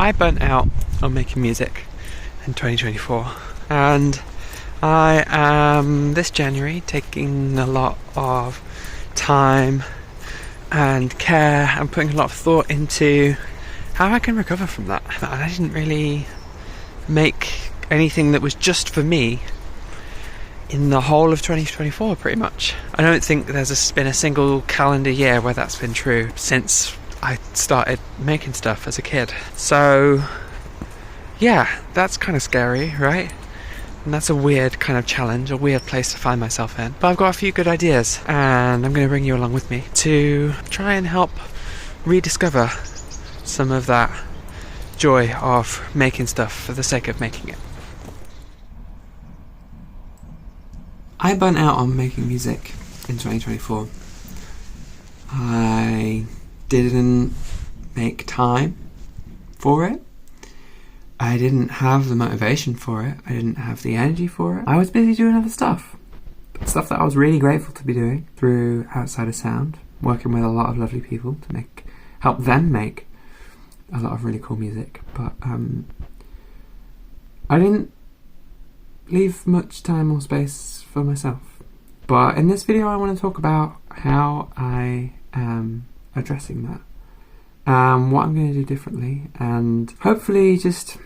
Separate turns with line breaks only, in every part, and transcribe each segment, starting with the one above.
I burnt out on making music in 2024, and I am this January taking a lot of time and care and putting a lot of thought into how I can recover from that. I didn't really make anything that was just for me in the whole of 2024, pretty much. I don't think there's been a single calendar year where that's been true since I started making stuff as a kid. So yeah, that's kind of scary, right? And that's a weird kind of challenge, a weird place to find myself in. But I've got a few good ideas, and I'm going to bring you along with me to try and help rediscover some of that joy of making stuff for the sake of making it. I burnt out on making music in 2024. I didn't make time for it. I didn't have the motivation for it. I didn't have the energy for it. I was busy doing other stuff. Stuff that I was really grateful to be doing through Outside of Sound, working with a lot of lovely people to help them make a lot of really cool music. But I didn't leave much time or space for myself. But in this video I want to talk about how I am addressing that, what I'm going to do differently, and hopefully just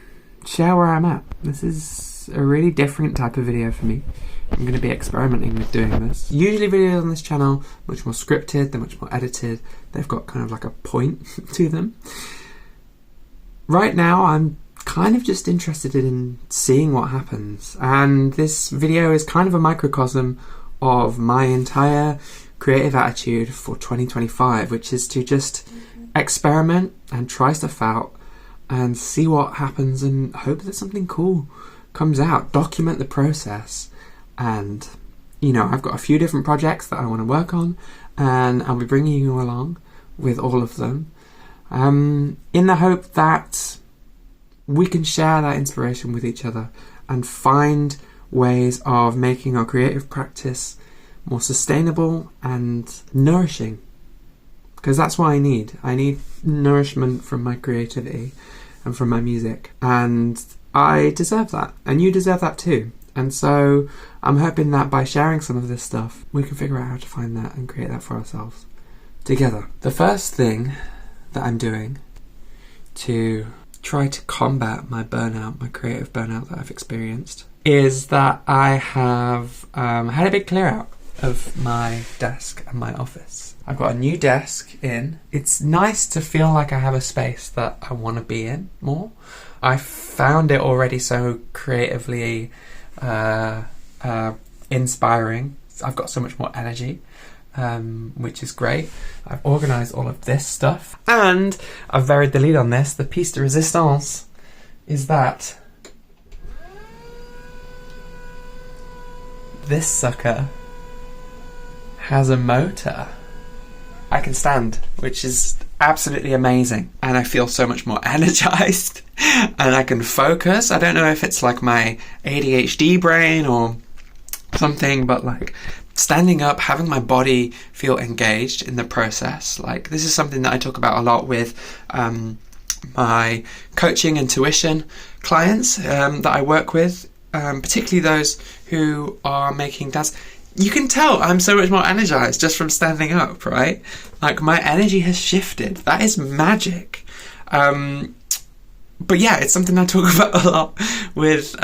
share where I'm at. This is a really different type of video for me. I'm going to be experimenting with doing this. Usually videos on this channel much more scripted, they're much more edited, they've got kind of like a point to them. Right now I'm kind of just interested in seeing what happens, and this video is kind of a microcosm of my entire creative attitude for 2025, which is to just experiment and try stuff out and see what happens and hope that something cool comes out. Document the process, and I've got a few different projects that I want to work on, and I'll be bringing you along with all of them in the hope that we can share that inspiration with each other and find ways of making our creative practice more sustainable and nourishing. Because that's what I need. I need nourishment from my creativity and from my music. And I deserve that. And you deserve that too. And so I'm hoping that by sharing some of this stuff, we can figure out how to find that and create that for ourselves together. The first thing that I'm doing to try to combat my burnout, my creative burnout that I've experienced, is that I have had a big clear out of my desk and my office. I've got a new desk in. It's nice to feel like I have a space that I want to be in more. I found it already so creatively inspiring. I've got so much more energy, which is great. I've organised all of this stuff, and I've varied the lead on this. The piece de resistance is that this sucker has a motor I can stand, which is absolutely amazing, and I feel so much more energized and I can focus. I don't know if it's like my ADHD brain or something, but like standing up, having my body feel engaged in the process. Like, this is something that I talk about a lot with my coaching and tuition clients that I work with, particularly those who are making dance. You can tell I'm so much more energized just from standing up, right? Like, my energy has shifted. That is magic. But yeah, it's something I talk about a lot with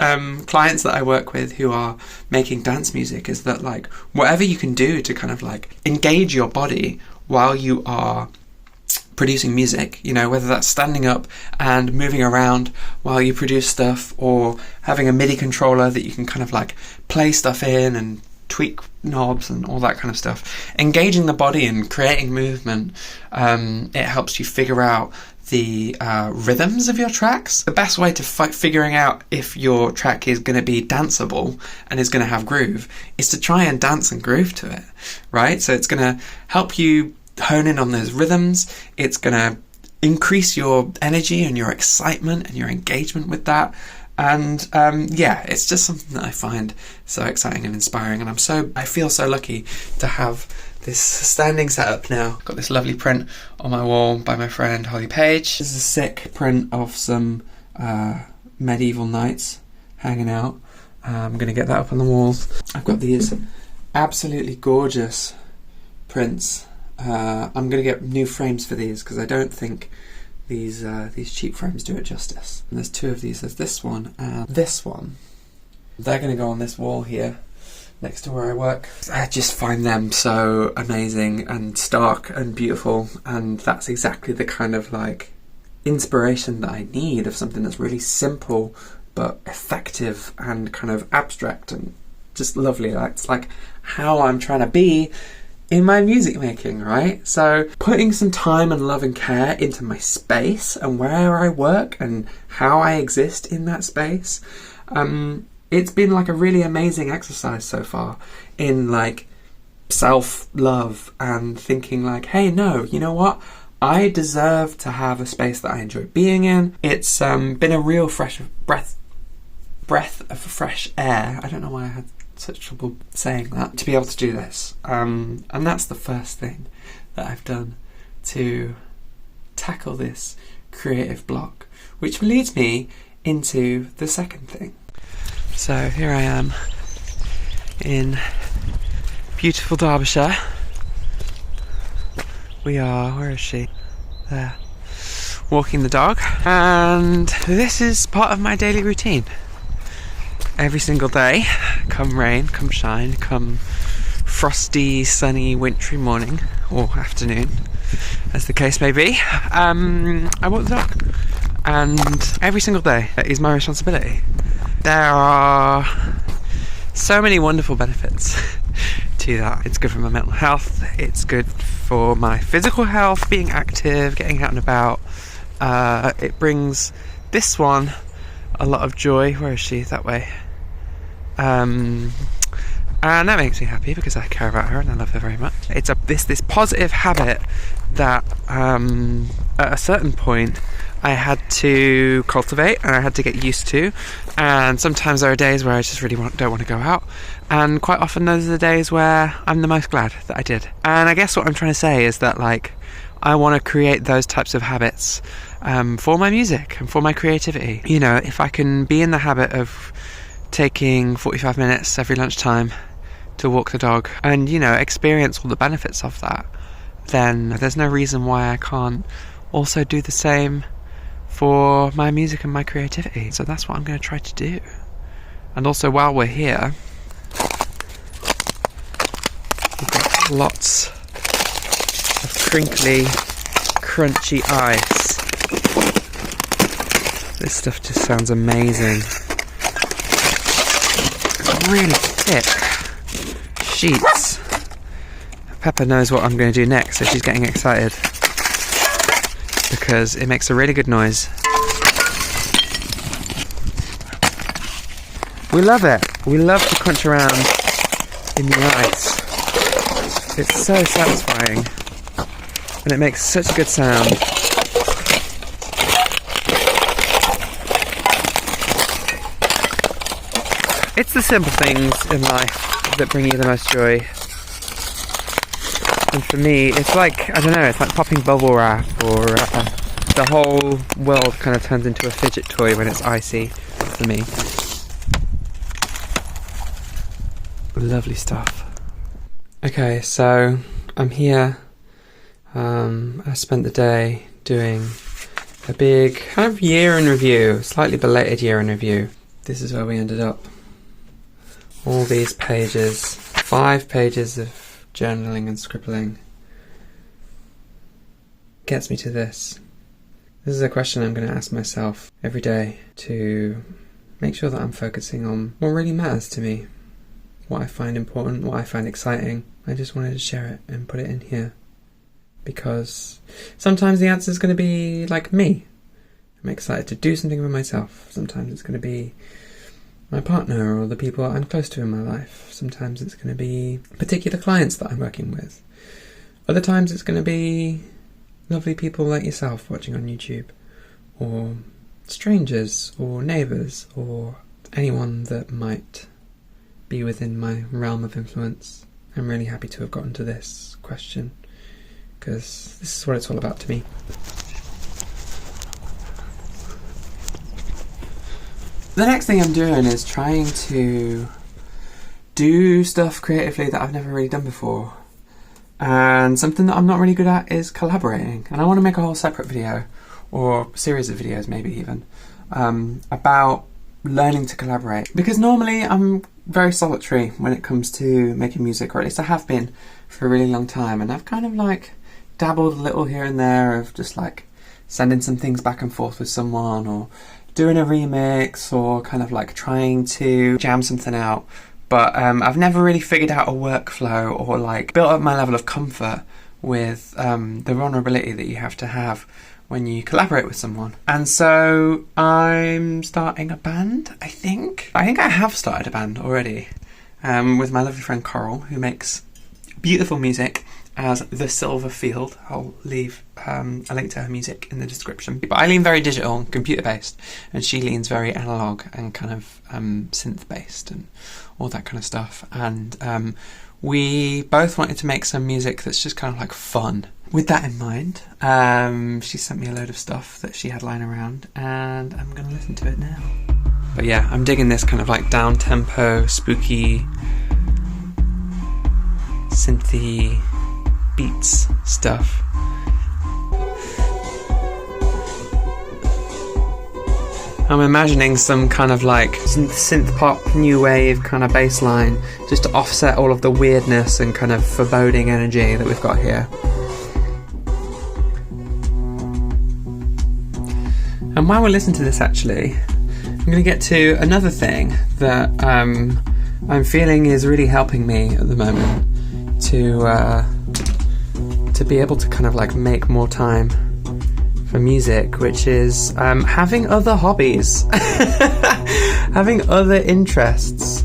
clients that I work with who are making dance music, is that like whatever you can do to kind of like engage your body while you are producing music, whether that's standing up and moving around while you produce stuff, or having a MIDI controller that you can kind of like play stuff in and tweak knobs and all that kind of stuff. Engaging the body and creating movement, it helps you figure out the rhythms of your tracks. The best way to figuring out if your track is going to be danceable and is going to have groove is to try and dance and groove to it, right? So it's going to help you hone in on those rhythms. It's going to increase your energy and your excitement and your engagement with that. And yeah, it's just something that I find so exciting and inspiring, and I feel so lucky to have this standing setup now. Got this lovely print on my wall by my friend Holly Page. This is a sick print of some medieval knights hanging out. I'm going to get that up on the walls. I've got these absolutely gorgeous prints. I'm going to get new frames for these because I don't think these cheap frames do it justice. And there's two of these. There's this one and this one. They're going to go on this wall here next to where I work. I just find them so amazing and stark and beautiful, and that's exactly the kind of like inspiration that I need, of something that's really simple but effective and kind of abstract and just lovely. It's like how I'm trying to be in my music making, right? So putting some time and love and care into my space and where I work and how I exist in that space, it's been like a really amazing exercise so far in like self-love and thinking like, hey, no, you know what? I deserve to have a space that I enjoy being in. It's been a real fresh breath of fresh air. I don't know why I had such trouble saying that, to be able to do this. And that's the first thing that I've done to tackle this creative block, which leads me into the second thing. So here I am in beautiful Derbyshire. We are, where is she? There. Walking the dog. And this is part of my daily routine. Every single day, come rain, come shine, come frosty, sunny, wintry morning or afternoon, as the case may be, I walk the dog. And every single day is my responsibility. There are so many wonderful benefits to that. It's good for my mental health, it's good for my physical health, being active, getting out and about. It brings this one a lot of joy. Where is she? That way. And that makes me happy because I care about her and I love her very much. It's this positive habit that at a certain point I had to cultivate and I had to get used to, and sometimes there are days where I just really don't want to go out, and quite often those are the days where I'm the most glad that I did. And I guess what I'm trying to say is that like I want to create those types of habits for my music and for my creativity. You know, if I can be in the habit of taking 45 minutes every lunchtime to walk the dog and, you know, experience all the benefits of that, then there's no reason why I can't also do the same for my music and my creativity. So that's what I'm going to try to do. And also, while we're here, we've got lots of crinkly, crunchy ice. This stuff just sounds amazing. It's really thick sheets. Pepper knows what I'm going to do next, so she's getting excited because it makes a really good noise. We love it. We love to crunch around in the ice. It's so satisfying and it makes such a good sound. It's the simple things in life that bring you the most joy. And for me, it's like, I don't know, it's like popping bubble wrap, or the whole world kind of turns into a fidget toy when it's icy for me. Lovely stuff. Okay, so I'm here. I spent the day doing a big kind of year in review, slightly belated year in review. This is where we ended up. All these pages, 5 pages of journaling and scribbling, gets me to this. This is a question I'm going to ask myself every day to make sure that I'm focusing on what really matters to me, what I find important, what I find exciting. I just wanted to share it and put it in here because sometimes the answer is going to be like me. I'm excited to do something for myself. Sometimes it's going to be my partner or the people I'm close to in my life. Sometimes it's going to be particular clients that I'm working with. Other times it's going to be lovely people like yourself watching on YouTube, or strangers, or neighbours, or anyone that might be within my realm of influence. I'm really happy to have gotten to this question, because this is what it's all about to me. The next thing I'm doing is trying to do stuff creatively that I've never really done before. And something that I'm not really good at is collaborating. And I want to make a whole separate video, or series of videos maybe even, about learning to collaborate. Because normally I'm very solitary when it comes to making music, or at least I have been for a really long time. And I've kind of like dabbled a little here and there of just like sending some things back and forth with someone, or doing a remix, or kind of like trying to jam something out. But I've never really figured out a workflow, or like built up my level of comfort with the vulnerability that you have to have when you collaborate with someone. And so I'm starting a band, I think. I think I have started a band already with my lovely friend Coral, who makes beautiful music as The Silver Field. I'll leave a link to her music in the description. But I lean very digital, computer based, and she leans very analog and kind of synth based and all that kind of stuff. And we both wanted to make some music that's just kind of like fun. With that in mind, she sent me a load of stuff that she had lying around, and I'm going to listen to it now. But yeah, I'm digging this kind of like down-tempo, spooky, synthy beats stuff. I'm imagining some kind of like synth pop, new wave kind of bass line, just to offset all of the weirdness and kind of foreboding energy that we've got here. And while we're listening to this, actually, I'm going to get to another thing that I'm feeling is really helping me at the moment to be able to kind of like make more time for music, which is having other hobbies, having other interests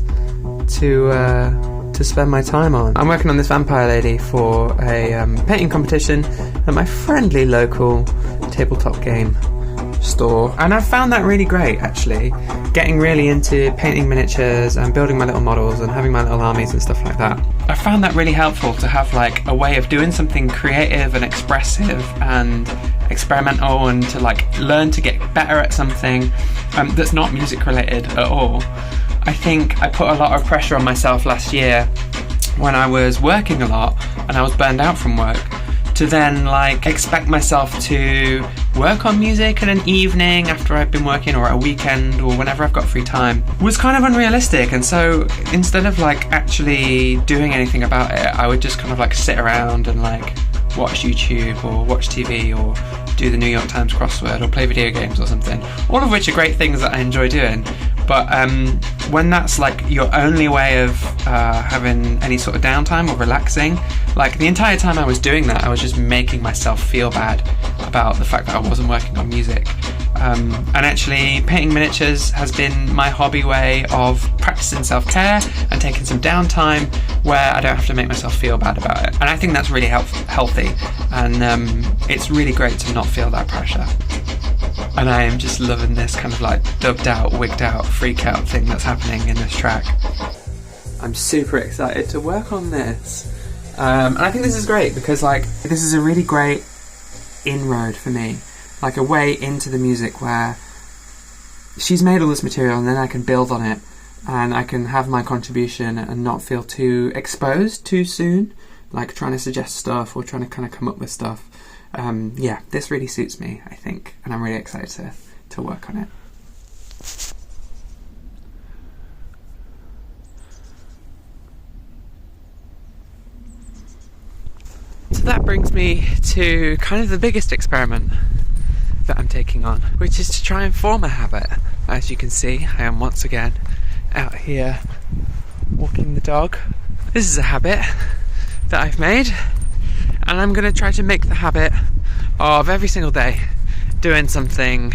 to spend my time on. I'm working on this vampire lady for a painting competition at my friendly local tabletop game store, and I've found that really great, actually, getting really into painting miniatures and building my little models and having my little armies and stuff like that. I found that really helpful to have like a way of doing something creative and expressive and experimental, and to like learn to get better at something that's not music related at all. I think I put a lot of pressure on myself last year when I was working a lot and I was burned out from work, to then like expect myself to work on music in an evening after I've been working, or a weekend, or whenever I've got free time, was kind of unrealistic. And so instead of like actually doing anything about it, I would just kind of like sit around and like watch YouTube or watch TV or do the New York Times crossword or play video games or something, all of which are great things that I enjoy doing. But when that's like your only way of having any sort of downtime or relaxing, like the entire time I was doing that, I was just making myself feel bad about the fact that I wasn't working on music. And actually painting miniatures has been my hobby way of practicing self-care and taking some downtime where I don't have to make myself feel bad about it. And I think that's really healthy, and it's really great to not feel that pressure. And I am just loving this kind of like dubbed out, wigged out, freak out thing that's happening in this track. I'm super excited to work on this. And I think this is great because like this is a really great inroad for me, like a way into the music where she's made all this material and then I can build on it and I can have my contribution and not feel too exposed too soon, like trying to suggest stuff or trying to kind of come up with stuff. Yeah, this really suits me, I think, and I'm really excited to work on it. So that brings me to kind of the biggest experiment that I'm taking on, which is to try and form a habit. As you can see, I am once again out here walking the dog. This is a habit that I've made, and I'm going to try to make the habit of every single day doing something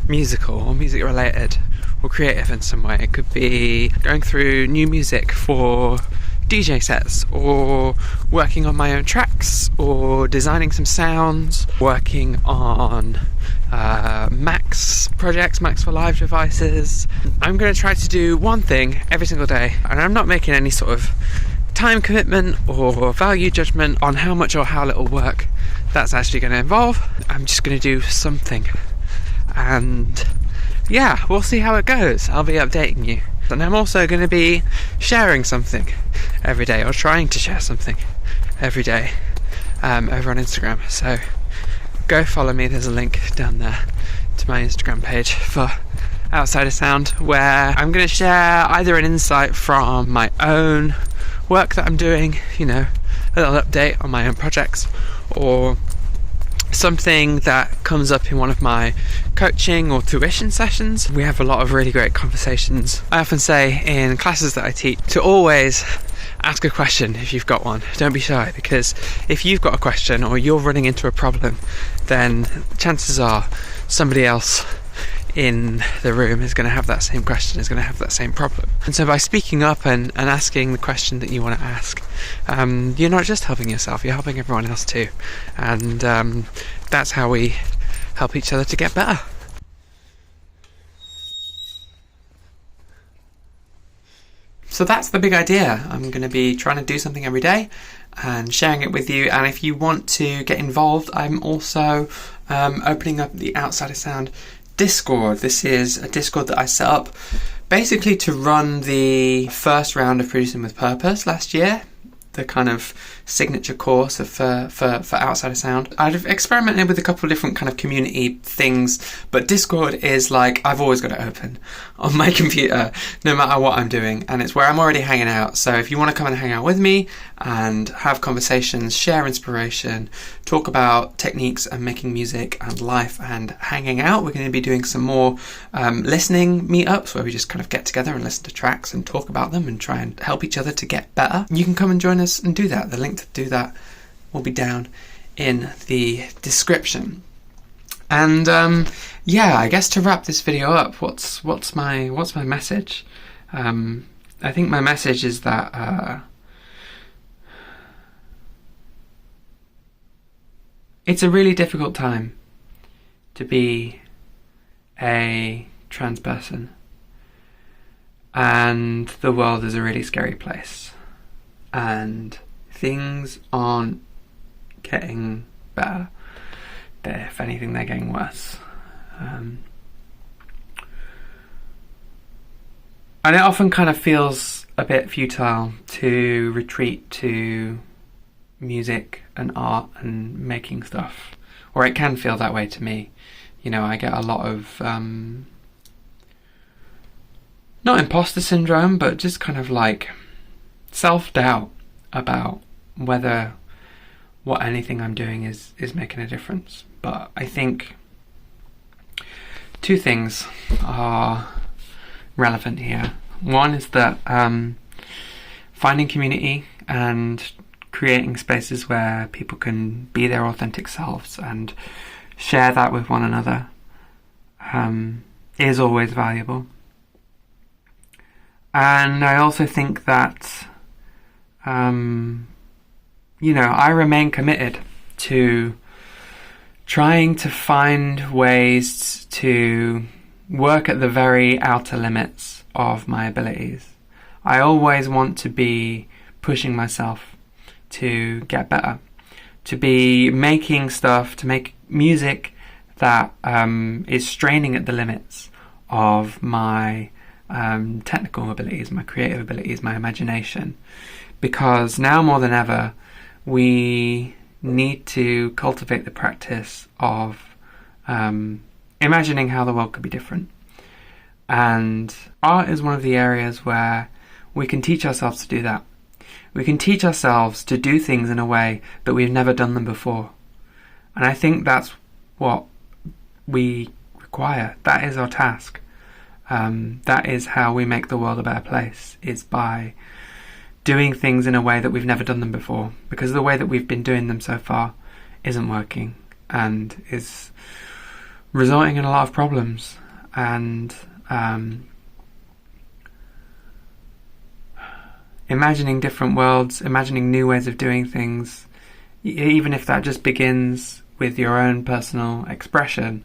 musical or music related or creative in some way. It could be going through new music for DJ sets, or working on my own tracks, or designing some sounds, working on Macs projects, Macs for live devices. I'm going to try to do one thing every single day, and I'm not making any sort of time commitment or value judgment on how much or how little work that's actually going to involve. I'm just going to do something, and yeah, we'll see how it goes. I'll be updating you, and I'm also going to be sharing something every day, or trying to share something every day over on Instagram. So go follow me. There's a link down there to my Instagram page for Outside of Sound, where I'm going to share either an insight from my own work that I'm doing, a little update on my own projects, or something that comes up in one of my coaching or tuition sessions. We have a lot of really great conversations. I often say in classes that I teach to always ask a question if you've got one. Don't be shy, because if you've got a question or you're running into a problem, then chances are somebody else in the room is going to have that same question, is going to have that same problem. And so by speaking up and asking the question that you want to ask, you're not just helping yourself, you're helping everyone else too. And that's how we help each other to get better. So that's the big idea. I'm going to be trying to do something every day and sharing it with you. And if you want to get involved, I'm also opening up the Outside of Sound Discord. This is a Discord that I set up basically to run the first round of Producing with Purpose last year, the kind of signature course for Outside of Sound. I've experimented with a couple of different kind of community things, but Discord is like, I've always got it open on my computer no matter what I'm doing, and it's where I'm already hanging out. So if you want to come and hang out with me and have conversations, share inspiration, talk about techniques and making music and life and hanging out, we're going to be doing some more listening meetups where we just kind of get together and listen to tracks and talk about them and try and help each other to get better. You can come and join us and do that. The link to do that will be down in the description. And I guess to wrap this video up, what's my message? I think my message is that it's a really difficult time to be a trans person, and the world is a really scary place, and things aren't getting better. If anything, they're getting worse. And it often kind of feels a bit futile to retreat to music and art and making stuff, or it can feel that way to me. I get a lot of not imposter syndrome, but just kind of like self-doubt about whether what anything I'm doing is making a difference. But I think two things are relevant here. One is that finding community and creating spaces where people can be their authentic selves and share that with one another is always valuable. And I also think that I remain committed to trying to find ways to work at the very outer limits of my abilities. I always want to be pushing myself to get better, to be making stuff, to make music that is straining at the limits of my technical abilities, my creative abilities, my imagination. Because now more than ever, we need to cultivate the practice of imagining how the world could be different. And art is one of the areas where we can teach ourselves to do that. We can teach ourselves to do things in a way that we've never done them before. And I think that's what we require. That is our task. That is how we make the world a better place, is by doing things in a way that we've never done them before, because the way that we've been doing them so far isn't working and is resulting in a lot of problems. And imagining different worlds, imagining new ways of doing things, even if that just begins with your own personal expression,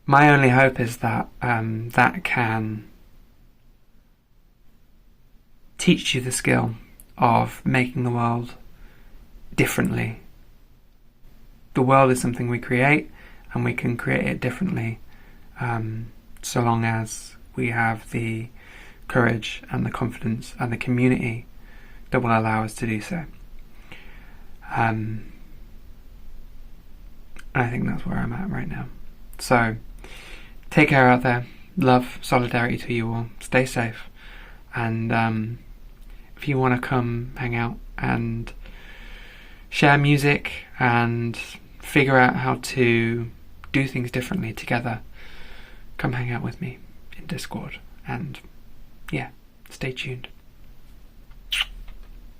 my only hope is that that can teach you the skill of making the world differently. The world is something we create, and we can create it differently, so long as we have the courage and the confidence and the community that will allow us to do so. I think that's where I'm at right now. So, take care out there. Love, solidarity to you all. Stay safe. And if you want to come hang out and share music and figure out how to do things differently together, come hang out with me in Discord. And yeah, stay tuned.